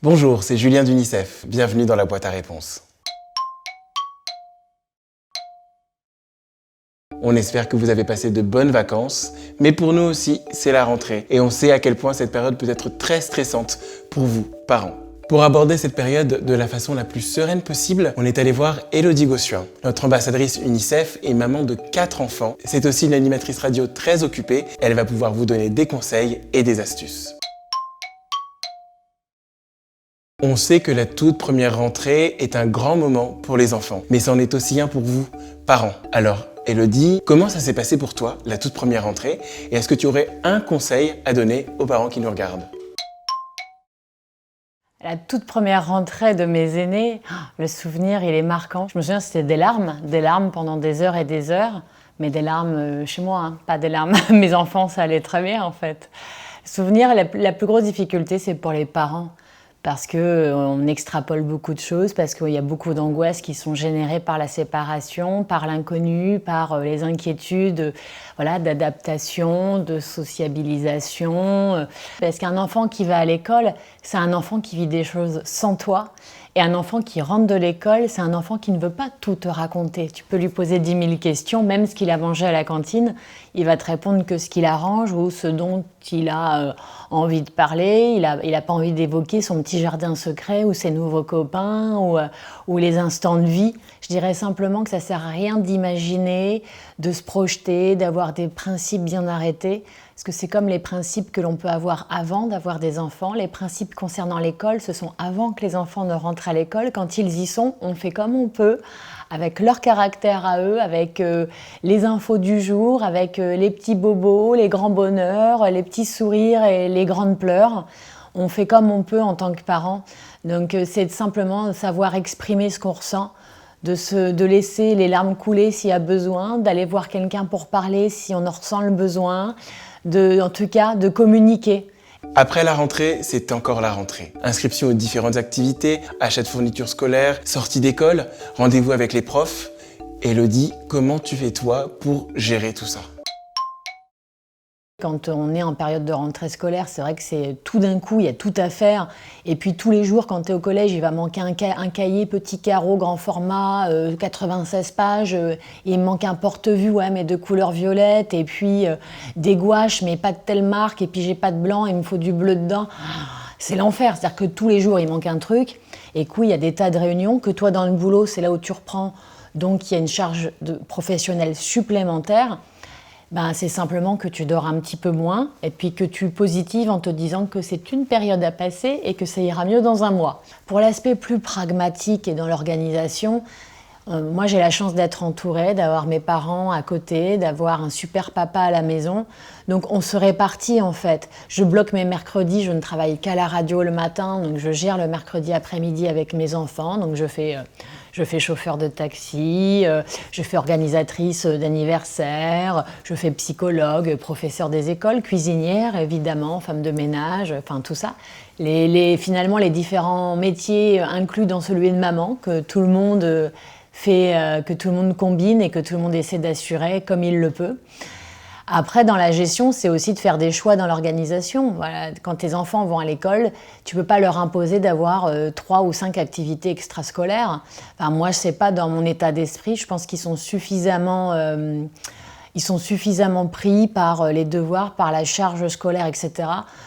Bonjour, c'est Julien d'UNICEF. Bienvenue dans la boîte à réponses. On espère que vous avez passé de bonnes vacances, mais pour nous aussi, c'est la rentrée. Et on sait à quel point cette période peut être très stressante pour vous, parents. Pour aborder cette période de la façon la plus sereine possible, on est allé voir Élodie Gossuin, notre ambassadrice UNICEF et maman de 4 enfants. C'est aussi une animatrice radio très occupée. Elle va pouvoir vous donner des conseils et des astuces. On sait que la toute première rentrée est un grand moment pour les enfants, mais c'en est aussi un pour vous, parents. Alors, Élodie, comment ça s'est passé pour toi, la toute première rentrée? Et est-ce que tu aurais un conseil à donner aux parents qui nous regardent? La toute première rentrée de mes aînés, le souvenir, il est marquant. Je me souviens, c'était des larmes pendant des heures et des heures, mais des larmes chez moi, pas des larmes. Mes enfants, ça allait très bien en fait. Souvenir, la plus grosse difficulté, c'est pour les parents. Parce qu'on extrapole beaucoup de choses, parce qu'il y a beaucoup d'angoisses qui sont générées par la séparation, par l'inconnu, par les inquiétudes d'adaptation, de sociabilisation. Parce qu'un enfant qui va à l'école, c'est un enfant qui vit des choses sans toi. Et un enfant qui rentre de l'école, c'est un enfant qui ne veut pas tout te raconter. Tu peux lui poser 10 000 questions, même ce qu'il a mangé à la cantine, il va te répondre que ce qu'il arrange ou ce dont il a envie de parler. Il a pas envie d'évoquer son petit jardin secret ou ses nouveaux copains ou les instants de vie. Je dirais simplement que ça sert à rien d'imaginer, de se projeter, d'avoir des principes bien arrêtés. Parce que c'est comme les principes que l'on peut avoir avant d'avoir des enfants. Les principes concernant l'école, ce sont avant que les enfants ne rentrent à l'école. Quand ils y sont, on fait comme on peut, avec leur caractère à eux, avec les infos du jour, avec les petits bobos, les grands bonheurs, les petits sourires et les grandes pleurs. On fait comme on peut en tant que parents. Donc c'est simplement savoir exprimer ce qu'on ressent, de laisser les larmes couler s'il y a besoin, d'aller voir quelqu'un pour parler si on en ressent le besoin, en tout cas de communiquer. Après la rentrée, c'est encore la rentrée. Inscription aux différentes activités, achat de fournitures scolaires, sortie d'école, rendez-vous avec les profs. Élodie, comment tu fais toi pour gérer tout ça? Quand on est en période de rentrée scolaire, c'est vrai que c'est tout d'un coup, il y a tout à faire. Et puis tous les jours, quand tu es au collège, il va manquer un cahier petit carreau, grand format, 96 pages. Il me manque un porte-vue, ouais, mais de couleur violette. Et puis des gouaches, mais pas de telle marque. Et puis j'ai pas de blanc, il me faut du bleu dedans. C'est l'enfer, c'est-à-dire que tous les jours, il manque un truc. Et coup, il y a des tas de réunions que toi, dans le boulot, c'est là où tu reprends. Donc il y a une charge professionnelle supplémentaire. C'est simplement que tu dors un petit peu moins et puis que tu positives en te disant que c'est une période à passer et que ça ira mieux dans un mois. Pour l'aspect plus pragmatique et dans l'organisation, moi j'ai la chance d'être entourée, d'avoir mes parents à côté, d'avoir un super papa à la maison. Donc on se répartit en fait. Je bloque mes mercredis, je ne travaille qu'à la radio le matin, donc je gère le mercredi après-midi avec mes enfants. Donc je fais chauffeur de taxi, je fais organisatrice d'anniversaire, je fais psychologue, professeur des écoles, cuisinière évidemment, femme de ménage, enfin tout ça. Finalement les différents métiers inclus dans celui de maman que tout le monde fait, que tout le monde combine et que tout le monde essaie d'assurer comme il le peut. Après, dans la gestion, c'est aussi de faire des choix dans l'organisation. Voilà, quand tes enfants vont à l'école, tu ne peux pas leur imposer d'avoir 3 ou 5 activités extrascolaires. Enfin, moi, je ne sais pas, dans mon état d'esprit, je pense qu'ils sont suffisamment pris par les devoirs, par la charge scolaire, etc.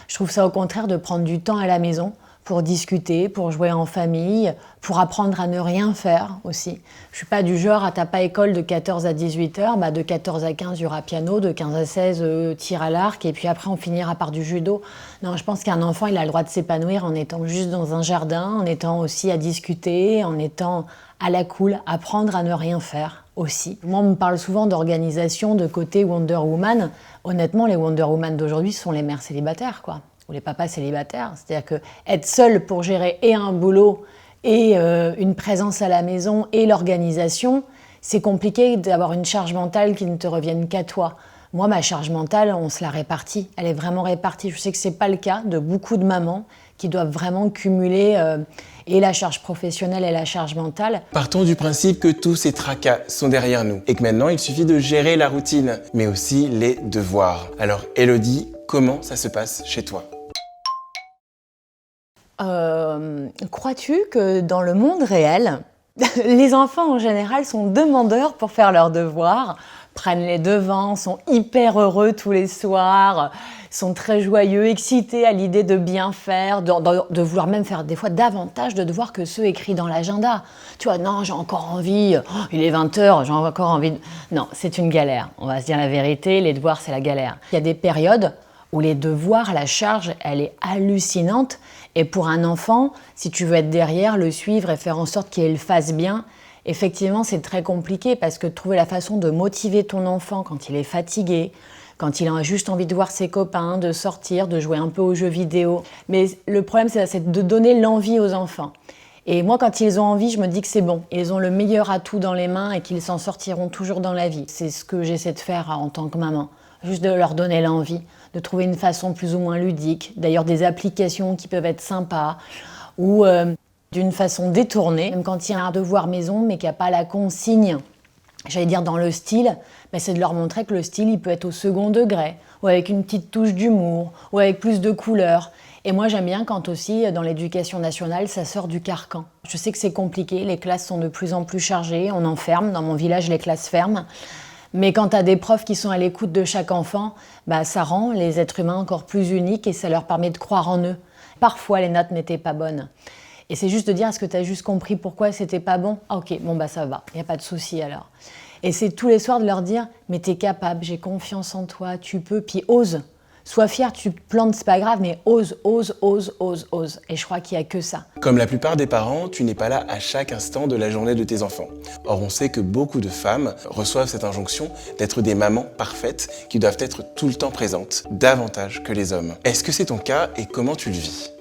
Je trouve ça au contraire de prendre du temps à la maison pour discuter, pour jouer en famille, pour apprendre à ne rien faire aussi. Je suis pas du genre à t'as pas école de 14 à 18 heures, de 14 à 15 il y aura piano, de 15 à 16 tir à l'arc et puis après on finira par du judo. Non, je pense qu'un enfant il a le droit de s'épanouir en étant juste dans un jardin, en étant aussi à discuter, en étant à la cool, apprendre à ne rien faire aussi. Moi on me parle souvent d'organisation, de côté Wonder Woman. Honnêtement les Wonder Woman d'aujourd'hui sont les mères célibataires quoi. Ou les papas célibataires. C'est-à-dire que être seul pour gérer et un boulot et une présence à la maison et l'organisation, c'est compliqué d'avoir une charge mentale qui ne te revienne qu'à toi. Moi, ma charge mentale, on se la répartit. Elle est vraiment répartie. Je sais que ce n'est pas le cas de beaucoup de mamans qui doivent vraiment cumuler et la charge professionnelle et la charge mentale. Partons du principe que tous ces tracas sont derrière nous et que maintenant, il suffit de gérer la routine, mais aussi les devoirs. Alors, Élodie, comment ça se passe chez toi? Crois-tu que dans le monde réel, les enfants en général sont demandeurs pour faire leurs devoirs, prennent les devants, sont hyper heureux tous les soirs, sont très joyeux, excités à l'idée de bien faire, de vouloir même faire des fois davantage de devoirs que ceux écrits dans l'agenda. Tu vois, non, j'ai encore envie, il est 20h, j'ai encore envie de... Non, c'est une galère, on va se dire la vérité, les devoirs c'est la galère. Il y a des périodes où les devoirs, la charge, elle est hallucinante. Et pour un enfant, si tu veux être derrière, le suivre et faire en sorte qu'il le fasse bien, effectivement, c'est très compliqué parce que trouver la façon de motiver ton enfant quand il est fatigué, quand il a juste envie de voir ses copains, de sortir, de jouer un peu aux jeux vidéo. Mais le problème, c'est de donner l'envie aux enfants. Et moi, quand ils ont envie, je me dis que c'est bon. Ils ont le meilleur atout dans les mains et qu'ils s'en sortiront toujours dans la vie. C'est ce que j'essaie de faire en tant que maman. Juste de leur donner l'envie, de trouver une façon plus ou moins ludique, d'ailleurs des applications qui peuvent être sympas, ou d'une façon détournée, même quand il y a un devoir maison mais qu'il n'y a pas la consigne, j'allais dire dans le style, ben c'est de leur montrer que le style il peut être au second degré, ou avec une petite touche d'humour, ou avec plus de couleurs. Et moi j'aime bien quand aussi dans l'éducation nationale ça sort du carcan. Je sais que c'est compliqué, les classes sont de plus en plus chargées, on enferme, dans mon village les classes ferment. Mais quand tu as des profs qui sont à l'écoute de chaque enfant, bah, ça rend les êtres humains encore plus uniques et ça leur permet de croire en eux. Parfois, les notes n'étaient pas bonnes. Et c'est juste de dire, est-ce que tu as juste compris pourquoi c'était pas bon? Ah ok, bon bah ça va, il n'y a pas de souci alors. Et c'est tous les soirs de leur dire, mais t'es capable, j'ai confiance en toi, tu peux, puis ose. Sois fier, tu te plantes, c'est pas grave, mais ose, ose, ose, ose, ose. Et je crois qu'il n'y a que ça. Comme la plupart des parents, tu n'es pas là à chaque instant de la journée de tes enfants. Or, on sait que beaucoup de femmes reçoivent cette injonction d'être des mamans parfaites qui doivent être tout le temps présentes, davantage que les hommes. Est-ce que c'est ton cas et comment tu le vis?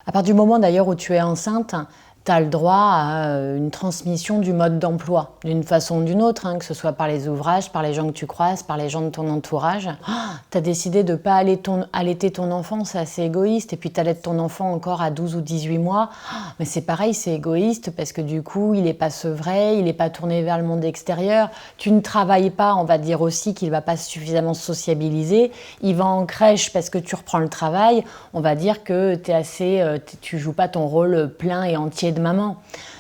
À partir du moment d'ailleurs où tu es enceinte, tu as le droit à une transmission du mode d'emploi, d'une façon ou d'une autre, hein, que ce soit par les ouvrages, par les gens que tu croises, par les gens de ton entourage. Tu as décidé de ne pas allaiter ton enfant, c'est assez égoïste, et puis tu allaites ton enfant encore à 12 ou 18 mois. Mais c'est pareil, c'est égoïste, parce que du coup, il n'est pas sevré, il n'est pas tourné vers le monde extérieur. Tu ne travailles pas, on va dire aussi qu'il ne va pas suffisamment sociabiliser. Il va en crèche parce que tu reprends le travail. On va dire que tu ne joues pas ton rôle plein et entier de maman.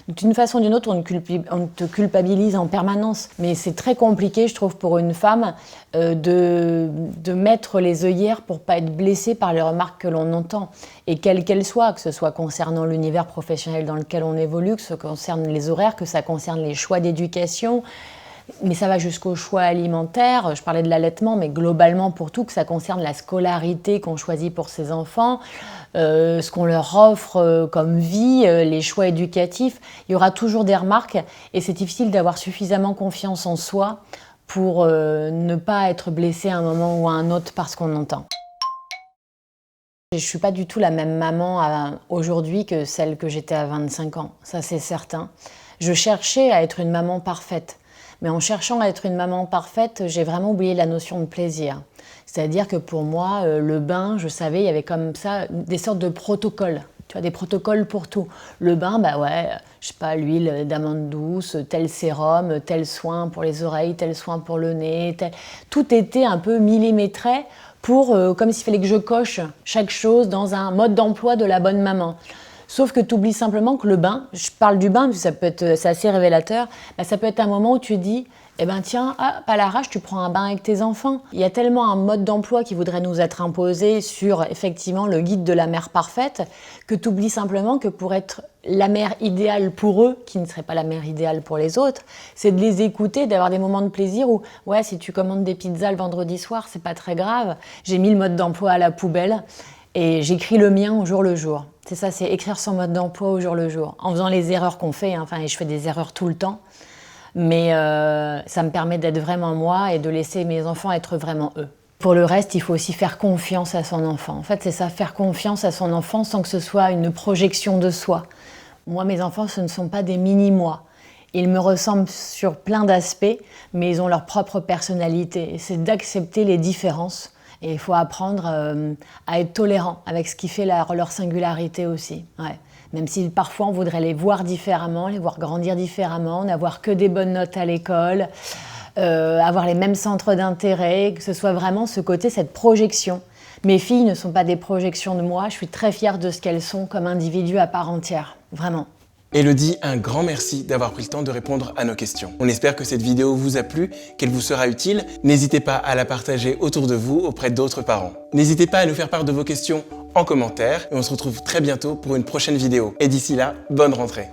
D'une façon ou d'une autre, on te culpabilise en permanence. Mais c'est très compliqué, je trouve, pour une femme de mettre les œillères pour ne pas être blessée par les remarques que l'on entend. Et quelles qu'elles soient, que ce soit concernant l'univers professionnel dans lequel on évolue, que ce concerne les horaires, que ça concerne les choix d'éducation, mais ça va jusqu'au choix alimentaire. Je parlais de l'allaitement, mais globalement pour tout, que ça concerne la scolarité qu'on choisit pour ses enfants, ce qu'on leur offre comme vie, les choix éducatifs. Il y aura toujours des remarques et c'est difficile d'avoir suffisamment confiance en soi pour ne pas être blessé à un moment ou à un autre par ce qu'on entend. Je ne suis pas du tout la même maman aujourd'hui que celle que j'étais à 25 ans, ça c'est certain. Je cherchais à être une maman parfaite. Mais en cherchant à être une maman parfaite, j'ai vraiment oublié la notion de plaisir. C'est-à-dire que pour moi, le bain, je savais, il y avait comme ça des sortes de protocoles. Tu vois, des protocoles pour tout. Le bain, bah ouais, je sais pas, l'huile d'amande douce, tel sérum, tel soin pour les oreilles, tel soin pour le nez. Tout était un peu millimétré pour, comme s'il fallait que je coche chaque chose dans un mode d'emploi de la bonne maman. Sauf que tu oublies simplement que le bain, je parle du bain, parce que c'est assez révélateur, bah ça peut être un moment où tu dis, eh ben tiens, à l'arrache, tu prends un bain avec tes enfants. Il y a tellement un mode d'emploi qui voudrait nous être imposé sur, effectivement, le guide de la mère parfaite, que tu oublies simplement que pour être la mère idéale pour eux, qui ne serait pas la mère idéale pour les autres, c'est de les écouter, d'avoir des moments de plaisir où, ouais, si tu commandes des pizzas le vendredi soir, c'est pas très grave. J'ai mis le mode d'emploi à la poubelle et j'écris le mien au jour le jour. C'est ça, c'est écrire son mode d'emploi au jour le jour, en faisant les erreurs qu'on fait, hein. Enfin, et je fais des erreurs tout le temps, mais ça me permet d'être vraiment moi et de laisser mes enfants être vraiment eux. Pour le reste, il faut aussi faire confiance à son enfant. En fait, c'est ça, faire confiance à son enfant sans que ce soit une projection de soi. Moi, mes enfants, ce ne sont pas des mini-moi. Ils me ressemblent sur plein d'aspects, mais ils ont leur propre personnalité. Et c'est d'accepter les différences. Et il faut apprendre à être tolérant avec ce qui fait leur singularité aussi. Ouais. Même si parfois on voudrait les voir différemment, les voir grandir différemment, n'avoir que des bonnes notes à l'école, avoir les mêmes centres d'intérêt, que ce soit vraiment ce côté, cette projection. Mes filles ne sont pas des projections de moi, je suis très fière de ce qu'elles sont comme individus à part entière, vraiment. Elodie, un grand merci d'avoir pris le temps de répondre à nos questions. On espère que cette vidéo vous a plu, qu'elle vous sera utile. N'hésitez pas à la partager autour de vous auprès d'autres parents. N'hésitez pas à nous faire part de vos questions en commentaire et on se retrouve très bientôt pour une prochaine vidéo. Et d'ici là, bonne rentrée!